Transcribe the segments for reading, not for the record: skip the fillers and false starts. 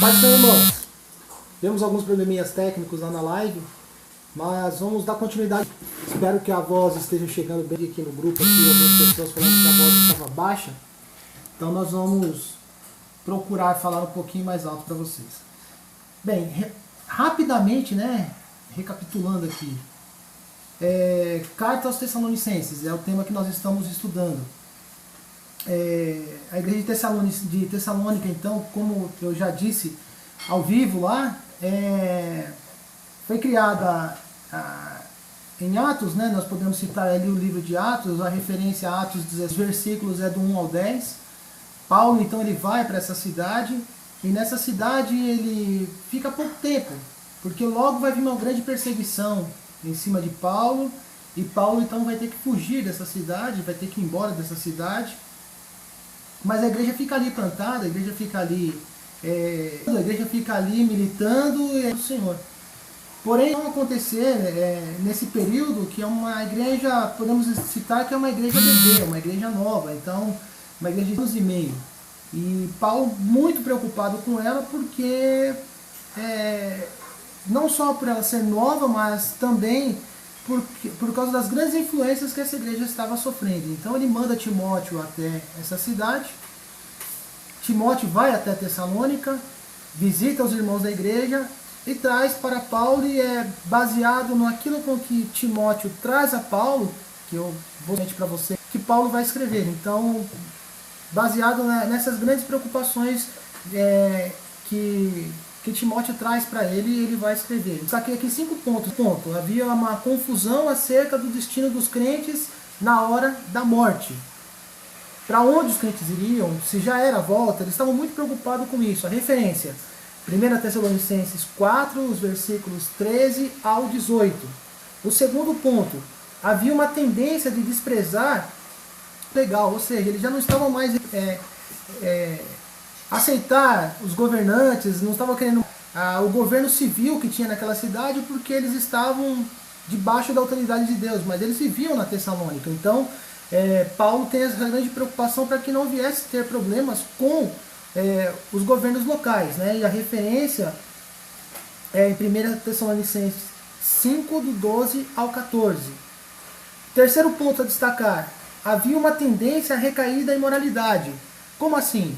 tarde, meus irmãos. Tivemos alguns probleminhas técnicos lá na live, mas vamos dar continuidade. Espero que a voz esteja chegando bem aqui no grupo, aqui, algumas pessoas falando que a voz estava baixa. Então nós vamos procurar falar um pouquinho mais alto para vocês. Bem, rapidamente, né, recapitulando aqui. Carta aos Tessalonicenses é o tema que nós estamos estudando. A igreja de Tessalônica, então, como eu já disse ao vivo lá, foi criada em Atos, né? Nós podemos citar ali o livro de Atos, a referência a Atos 10, versículos é do 1 ao 10. Paulo, então, ele vai para essa cidade, e nessa cidade ele fica pouco tempo, porque logo vai vir uma grande perseguição em cima de Paulo, e Paulo, então, vai ter que fugir dessa cidade, vai ter que ir embora dessa cidade. Mas a igreja fica ali plantada, a igreja fica ali militando e é o Senhor. Porém, vai acontecer nesse período que é uma igreja, podemos citar que é uma igreja bebê, uma igreja nova, então, uma igreja de anos e meio. E Paulo muito preocupado com ela porque, não só por ela ser nova, mas também por causa das grandes influências que essa igreja estava sofrendo. Então ele manda Timóteo até essa cidade. Timóteo vai até Tessalônica, visita os irmãos da igreja e traz para Paulo, e é baseado naquilo com que Timóteo traz a Paulo, que eu vou dizer para você, que Paulo vai escrever. Então, baseado nessas grandes preocupações que Timóteo traz para ele, ele vai escrever. Saquei aqui 5 pontos. Havia uma confusão acerca do destino dos crentes na hora da morte. Para onde os crentes iriam, se já era a volta, eles estavam muito preocupados com isso. A referência, 1 Tessalonicenses 4, os versículos 13 ao 18. O segundo ponto, havia uma tendência de desprezar legal, ou seja, eles já não estavam mais aceitar os governantes, não estavam querendo o governo civil que tinha naquela cidade, porque eles estavam debaixo da autoridade de Deus, mas eles viviam na Tessalônica. Então, Paulo tem essa grande preocupação para que não viesse ter problemas com os governos locais, né? E a referência é em 1 Tessalonicenses 5, do 12 ao 14. Terceiro ponto a destacar, havia uma tendência a recair da imoralidade. Como assim?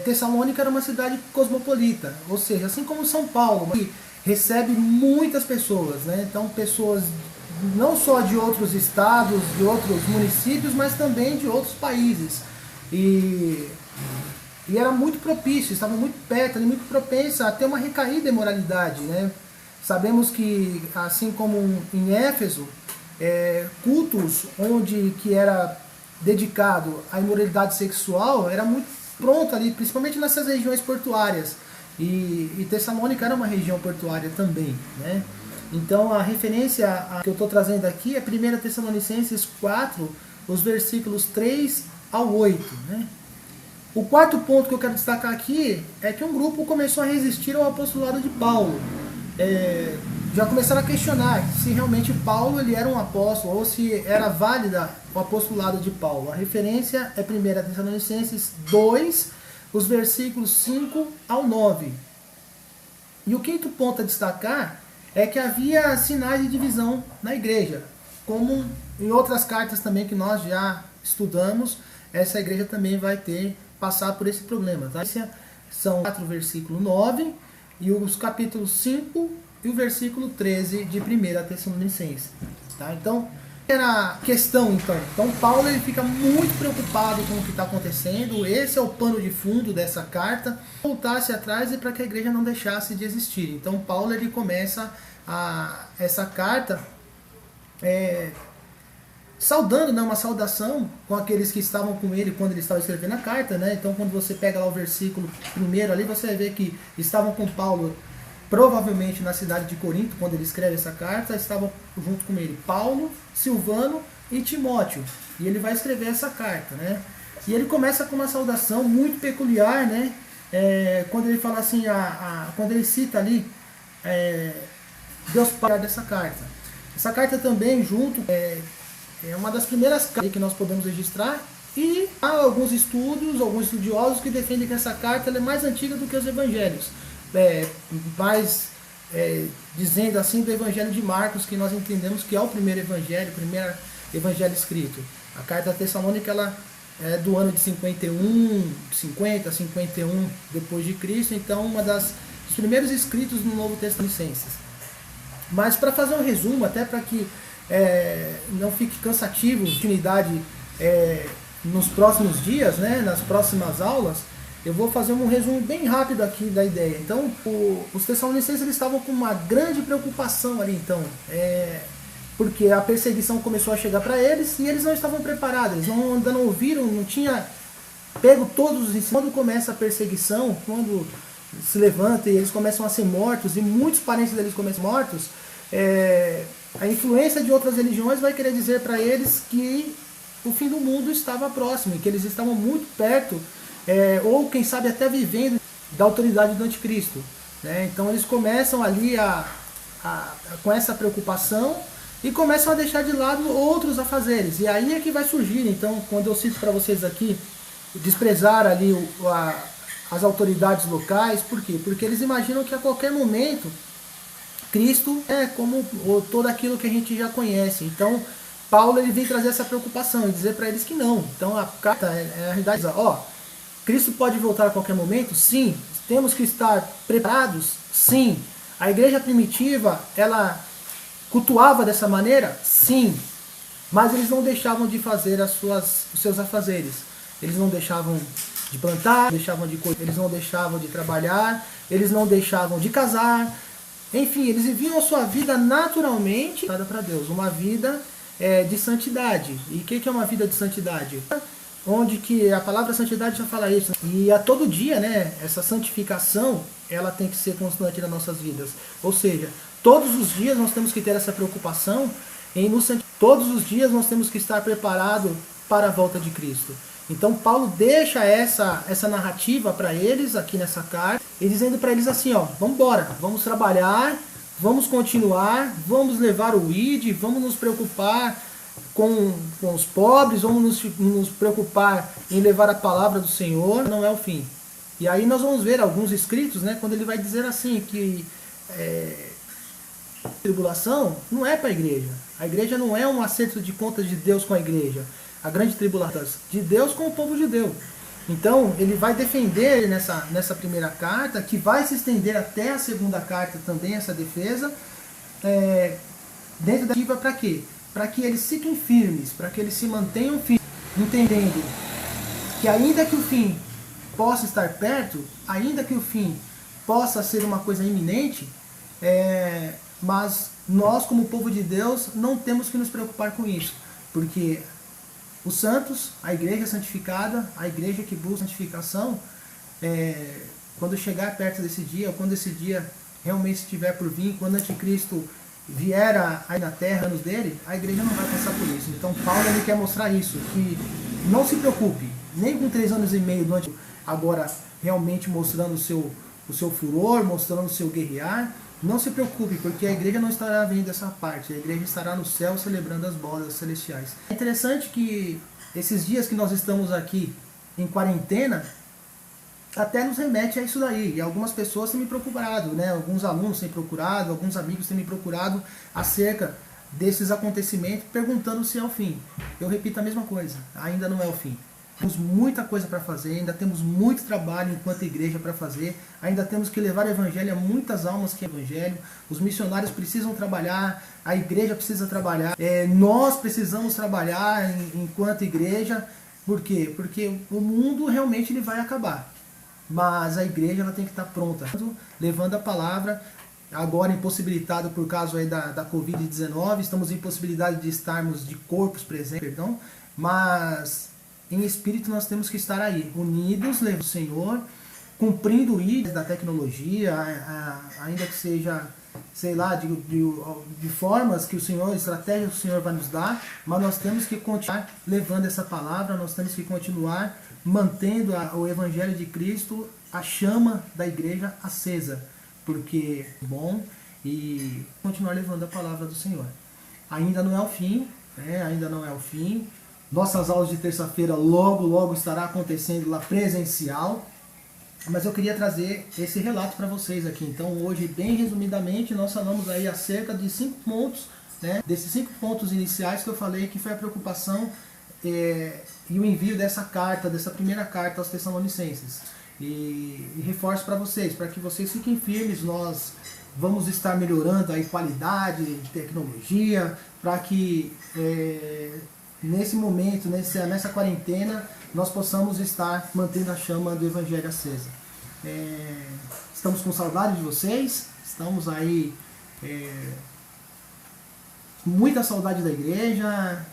Tessalônica era uma cidade cosmopolita, ou seja, assim como São Paulo, que recebe muitas pessoas, né? Então pessoas não só de outros estados, de outros municípios, mas também de outros países. E era muito propício, estava muito perto, muito propensa a ter uma recaída da imoralidade, né? Sabemos que, assim como em Éfeso, cultos que era dedicado à imoralidade sexual era muito pronto ali, principalmente nessas regiões portuárias. E Tessalônica era uma região portuária também, né? Então a referência que eu estou trazendo aqui é 1 Tessalonicenses 4, os versículos 3 ao 8. Né? O quarto ponto que eu quero destacar aqui é que um grupo começou a resistir ao apostolado de Paulo. Já começaram a questionar se realmente Paulo ele era um apóstolo ou se era válida o apostolado de Paulo. A referência é 1 Tessalonicenses 2, os versículos 5 ao 9. E o quinto ponto a destacar é que havia sinais de divisão na igreja, como em outras cartas também que nós já estudamos, essa igreja também vai passar por esse problema. Tá? São 4, versículo 9, e os capítulos 5 e o versículo 13 de 1 Tessalonicenses. Tá? Então, era a questão, então Paulo ele fica muito preocupado com o que está acontecendo, esse é o pano de fundo dessa carta, voltasse atrás e para que a igreja não deixasse de existir. Então Paulo ele começa essa carta saudando, né, uma saudação com aqueles que estavam com ele quando ele estava escrevendo a carta, né? Então quando você pega lá o versículo 1 ali, você vai ver que estavam com Paulo provavelmente na cidade de Corinto, quando ele escreve essa carta, estavam junto com ele Paulo, Silvano e Timóteo. E ele vai escrever essa carta, né? E ele começa com uma saudação muito peculiar, né? Quando ele fala assim, quando ele cita ali Deus Pai dessa carta. Essa carta também junto é uma das primeiras cartas que nós podemos registrar E há alguns estudos, alguns estudiosos que defendem que essa carta ela é mais antiga do que os evangelhos. Dizendo assim do evangelho de Marcos, que nós entendemos que é o primeiro evangelho escrito. A carta Tessalônica ela é do ano de 51 depois de Cristo, então uma dos primeiros escritos no Novo Testamento. Mas para fazer um resumo, até para que não fique cansativo a oportunidade nos próximos dias, né, nas próximas aulas, eu vou fazer um resumo bem rápido aqui da ideia. Então, os Tessalonicenses eles estavam com uma grande preocupação ali, então, porque a perseguição começou a chegar para eles e eles não estavam preparados, eles ainda não ouviram, não tinha pego todos os ensinos. Quando começa a perseguição, quando se levanta e eles começam a ser mortos, e muitos parentes deles começam mortos, a influência de outras religiões vai querer dizer para eles que o fim do mundo estava próximo, e que eles estavam muito perto, ou quem sabe até vivendo da autoridade do anticristo, né? Então eles começam ali com essa preocupação e começam a deixar de lado outros afazeres. E aí é que vai surgir, então, quando eu cito para vocês aqui, desprezar ali as autoridades locais. Por quê? Porque eles imaginam que a qualquer momento Cristo é como todo aquilo que a gente já conhece. Então Paulo ele vem trazer essa preocupação e dizer para eles que não. Então a carta a realidade, Cristo pode voltar a qualquer momento? Sim. Temos que estar preparados? Sim. A igreja primitiva, ela cultuava dessa maneira? Sim. Mas eles não deixavam de fazer os seus afazeres. Eles não deixavam de plantar, eles não deixavam de trabalhar, eles não deixavam de casar. Enfim, eles viviam a sua vida naturalmente para Deus, uma vida de santidade. E o que é uma vida de santidade? Onde que a palavra santidade já fala isso. E a todo dia, né, essa santificação, ela tem que ser constante nas nossas vidas. Ou seja, todos os dias nós temos que ter essa preocupação em nos santificar. Todos os dias nós temos que estar preparados para a volta de Cristo. Então Paulo deixa essa narrativa para eles aqui nessa carta, e dizendo para eles assim, vamos embora, vamos trabalhar, vamos continuar, vamos levar o ID, vamos nos preocupar com os pobres, vamos nos preocupar em levar a palavra do Senhor, não é o fim. E aí nós vamos ver alguns escritos, né, quando ele vai dizer assim, que tribulação não é para a igreja não é um acerto de contas de Deus com a igreja, a grande tribulação de Deus com o povo judeu. Então ele vai defender nessa primeira carta, que vai se estender até a segunda carta também, essa defesa, dentro da ativa para quê? Para que eles fiquem firmes, para que eles se mantenham firmes, entendendo que ainda que o fim possa estar perto, ainda que o fim possa ser uma coisa iminente, mas nós como povo de Deus não temos que nos preocupar com isso, porque os santos, a igreja santificada, a igreja que busca santificação, quando chegar perto desse dia, ou quando esse dia realmente estiver por vir, quando o anticristo vier aí na terra, anos dele, a igreja não vai passar por isso. Então Paulo ele quer mostrar isso, que não se preocupe, nem com 3 anos e meio do anticristo, agora realmente mostrando o seu furor, mostrando o seu guerrear, não se preocupe, porque a igreja não estará vendo essa parte, a igreja estará no céu celebrando as bodas celestiais. É interessante que esses dias que nós estamos aqui em quarentena, até nos remete a isso daí. E algumas pessoas têm me procurado, né? Alguns alunos têm procurado, alguns amigos têm me procurado acerca desses acontecimentos, perguntando se é o fim. Eu repito a mesma coisa, ainda não é o fim. Temos muita coisa para fazer, ainda temos muito trabalho enquanto igreja para fazer, ainda temos que levar o evangelho a muitas almas que é o evangelho, os missionários precisam trabalhar, a igreja precisa trabalhar, nós precisamos trabalhar enquanto igreja. Por quê? Porque o mundo realmente ele vai acabar, mas a igreja ela tem que estar pronta, levando a palavra. Agora impossibilitado por causa aí da Covid-19, estamos em possibilidade de estarmos de corpos presentes, mas em espírito nós temos que estar aí, unidos, levando o Senhor, cumprindo o ID da tecnologia, ainda que seja, sei lá, de formas que o Senhor, estratégias que o Senhor vai nos dar, mas nós temos que continuar levando essa palavra, nós temos que continuar mantendo o Evangelho de Cristo, a chama da igreja acesa, porque é bom, e continuar levando a palavra do Senhor. Ainda não é o fim, ainda não é o fim. Nossas aulas de terça-feira logo estará acontecendo lá presencial. Mas eu queria trazer esse relato para vocês aqui. Então hoje, bem resumidamente, nós falamos aí acerca de 5 pontos, né? Desses 5 pontos iniciais que eu falei, que foi a preocupação e o envio dessa carta, dessa primeira carta aos Tessalonicenses. E reforço para vocês, para que vocês fiquem firmes, nós vamos estar melhorando a qualidade, tecnologia, para que nesse momento, nessa quarentena, nós possamos estar mantendo a chama do Evangelho acesa. Estamos com saudade de vocês, estamos aí com muita saudade da igreja.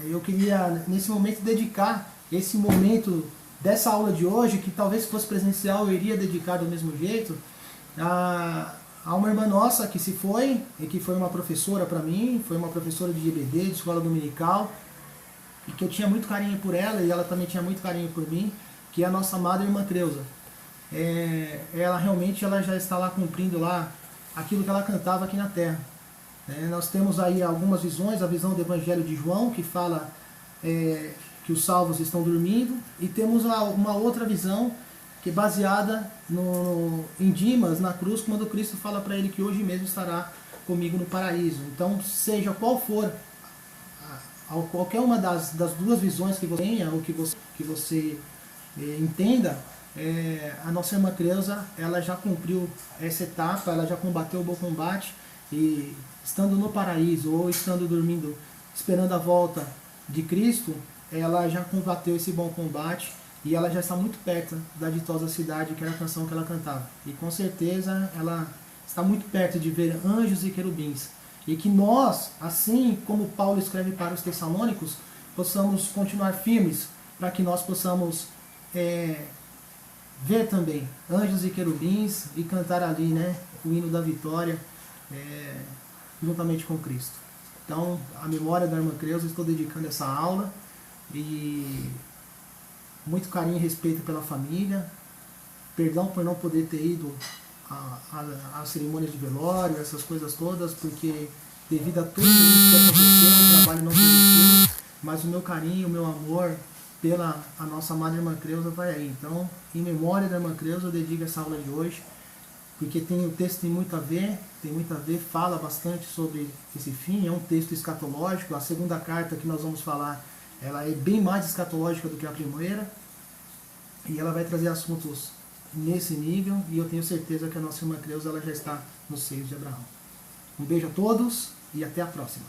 Eu queria, nesse momento, dedicar esse momento dessa aula de hoje, que talvez se fosse presencial eu iria dedicar do mesmo jeito, a uma irmã nossa que se foi, e que foi uma professora para mim, foi uma professora de GBD, de escola dominical, e que eu tinha muito carinho por ela, e ela também tinha muito carinho por mim, que é a nossa amada irmã Creuza. Ela realmente já está lá cumprindo lá aquilo que ela cantava aqui na terra. Nós temos aí algumas visões, a visão do Evangelho de João, que fala que os salvos estão dormindo, e temos uma outra visão que é baseada em Dimas, na cruz, quando Cristo fala para ele que hoje mesmo estará comigo no paraíso. Então, seja qual for qualquer uma das duas visões que você tenha, ou que você entenda, a nossa irmã Creuza, ela já cumpriu essa etapa, ela já combateu o bom combate, e estando no paraíso ou estando dormindo, esperando a volta de Cristo, ela já combateu esse bom combate, e ela já está muito perto da ditosa cidade, que era a canção que ela cantava. E com certeza ela está muito perto de ver anjos e querubins. E que nós, assim como Paulo escreve para os Tessalônicos, possamos continuar firmes, para que nós possamos ver também anjos e querubins e cantar ali, né, o hino da vitória, juntamente com Cristo. Então, a memória da irmã Creuza, estou dedicando essa aula, e muito carinho e respeito pela família, perdão por não poder ter ido às cerimônias de velório, essas coisas todas, porque devido a tudo isso que aconteceu, o trabalho não permitiu, mas o meu carinho, o meu amor pela a nossa amada irmã Creuza vai aí. Então, em memória da irmã Creuza, eu dedico essa aula de hoje, porque o texto tem muito a ver, fala bastante sobre esse fim, é um texto escatológico. A segunda carta que nós vamos falar, ela é bem mais escatológica do que a primeira, e ela vai trazer assuntos nesse nível, e eu tenho certeza que a nossa irmã Creuza, ela já está nos seios de Abraão. Um beijo a todos e até a próxima.